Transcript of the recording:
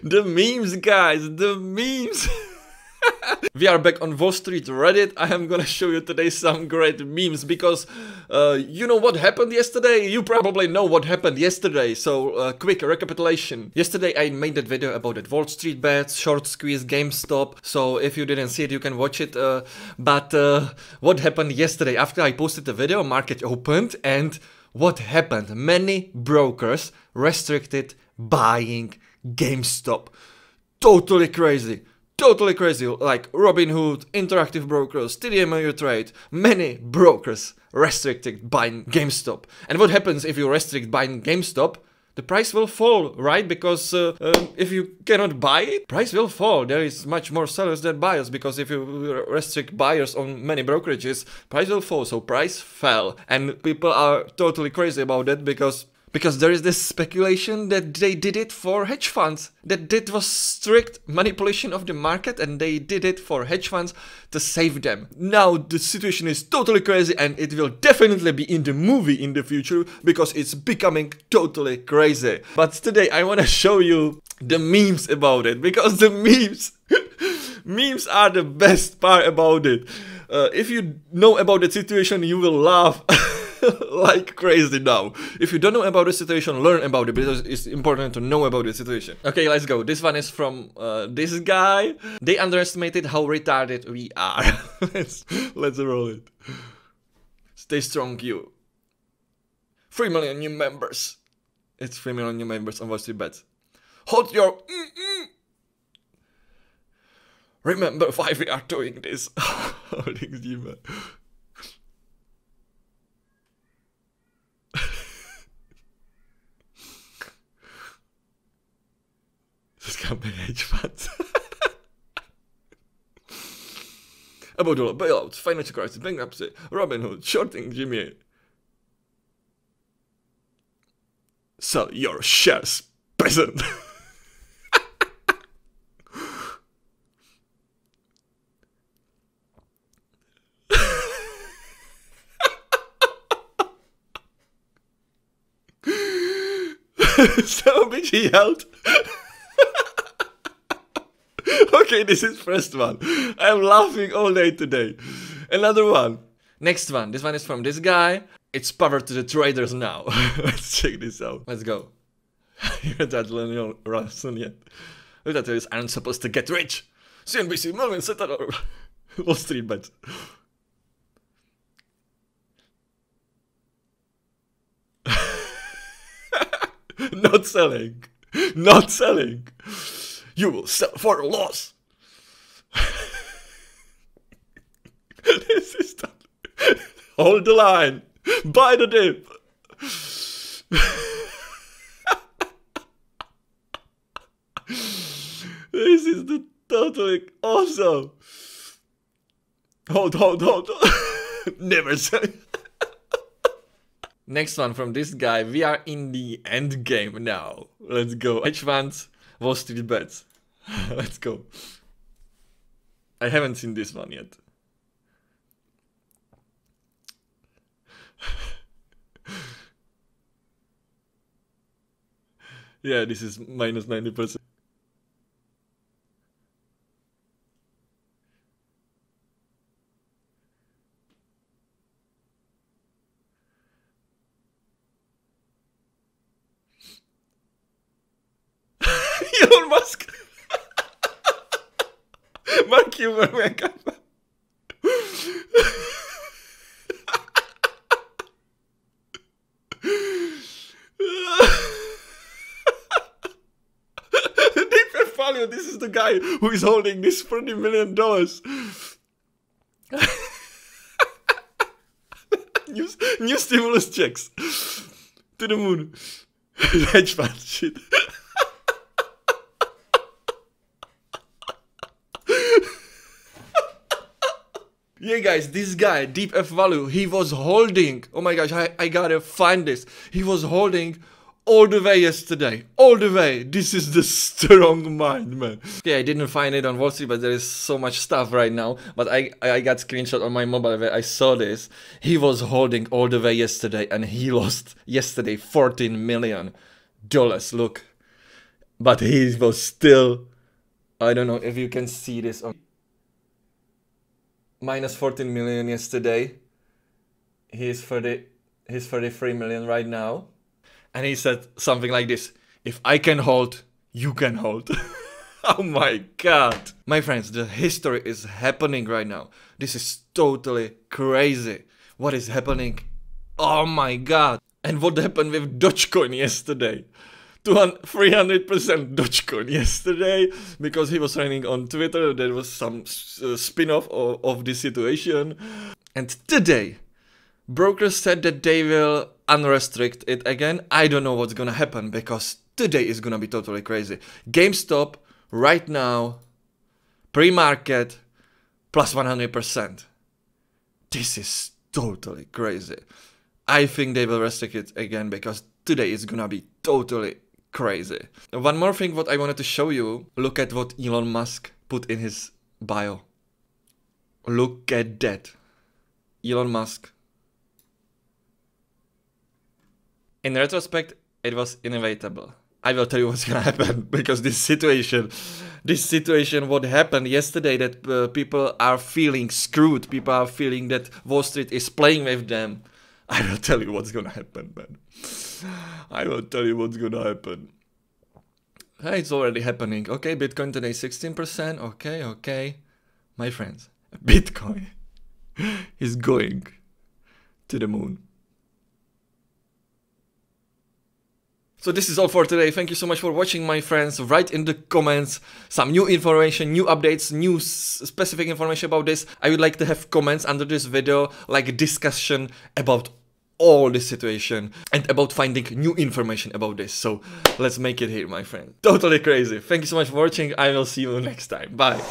The memes, guys, the memes. We are back on Wall Street Reddit. I am gonna show you today some great memes because you know what happened yesterday? You probably know what happened yesterday, so quick recapitulation. Yesterday I made that video about that WallStreetBets, short squeeze, Gamestop, so if you didn't see it you can watch it. But what happened yesterday? After I posted the video, market opened, and what happened? Many brokers restricted buying Gamestop. Totally crazy. Totally crazy, like Robinhood, Interactive Brokers, TD Ameritrade, many brokers restricted buying GameStop. And what happens if you restrict buying GameStop? The price will fall, right? Because if you cannot buy it, price will fall. There is much more sellers than buyers, because if you restrict buyers on many brokerages, price will fall. So price fell, and people are totally crazy about that because there is this speculation that they did it for hedge funds, that it was strict manipulation of the market and they did it for hedge funds to save them. Now the situation is totally crazy, and it will definitely be in the movie in the future because it's becoming totally crazy. But today I want to show you the memes about it, because the memes are the best part about it. If you know about the situation, you will laugh like crazy now. If you don't know about the situation, learn about it, because it's important to know about the situation. Okay, let's go. This one is from this guy. They underestimated how retarded we are. let's roll it. Stay strong, you. 3 million new members. It's 3 million new members on WallStreetBets. Hold your Remember why we are doing this. Holding Gmail. This company hedge funds. About dollar bailouts, financial crisis, bankruptcy, Robinhood, shorting Jimmy. Sell your shares, peasant. So bitchy out. Okay, this is first one. I'm laughing all day today. Another one. Next one. This one is from this guy. It's power to the traders now. Let's check this out. Let's go. You're that Lionel Russell yet. Look at this. Aren't supposed to get rich. CNBC, million set up WallStreetBets. Not selling. Not selling. You will sell for a loss. This is the... Hold the line. Buy the dip. This is the totally awesome. Hold. Never sell. Next one from this guy. We are in the end game now. Let's go. Hedge funds, WallStreetBets. Let's go. I haven't seen this one yet. Yeah, this is minus 90%. Elon Musk. Mark Cuban. Value. This is the guy who is holding this $40 million. New stimulus checks to the moon. Hedge fund shit. Yeah, guys, this guy, Deep F Value, he was holding, oh my gosh, I gotta find this. He was holding all the way yesterday, all the way. This is the strong mind, man. Okay, I didn't find it on Wall Street, but there is so much stuff right now. But I got screenshot on my mobile where I saw this. He was holding all the way yesterday, and he lost yesterday $14 million. Look, But he was still, I don't know if you can see this on minus 14 million yesterday. He's 33 million right now. And he said something like this: if I can hold, you can hold. Oh my god. My friends, the history is happening right now. This is totally crazy. What is happening? Oh my god. And what happened with Dogecoin yesterday? 300% Dogecoin yesterday, because he was running on Twitter. There was some spin-off of this situation. And today, brokers said that they will unrestrict it again. I don't know what's gonna happen, because today is gonna be totally crazy. Gamestop right now, pre-market, plus 100%. This is totally crazy. I think they will restrict it again, because today is gonna be totally crazy. One more thing what I wanted to show you. Look at what Elon Musk put in his bio. Look at that. Elon Musk. In retrospect, it was inevitable. I will tell you what's gonna happen, because this situation what happened yesterday, that people are feeling screwed, people are feeling that Wall Street is playing with them. I will tell you what's gonna happen, man. I will tell you what's gonna happen. Hey, it's already happening. Okay, Bitcoin today 16%. Okay. My friends, Bitcoin is going to the moon. So this is all for today. Thank you so much for watching, my friends. Write in the comments some new information, new updates, new specific information about this. I would like to have comments under this video, like a discussion about all this situation and about finding new information about this. So let's make it here, my friend. Totally crazy. Thank you so much for watching. I will see you next time. Bye.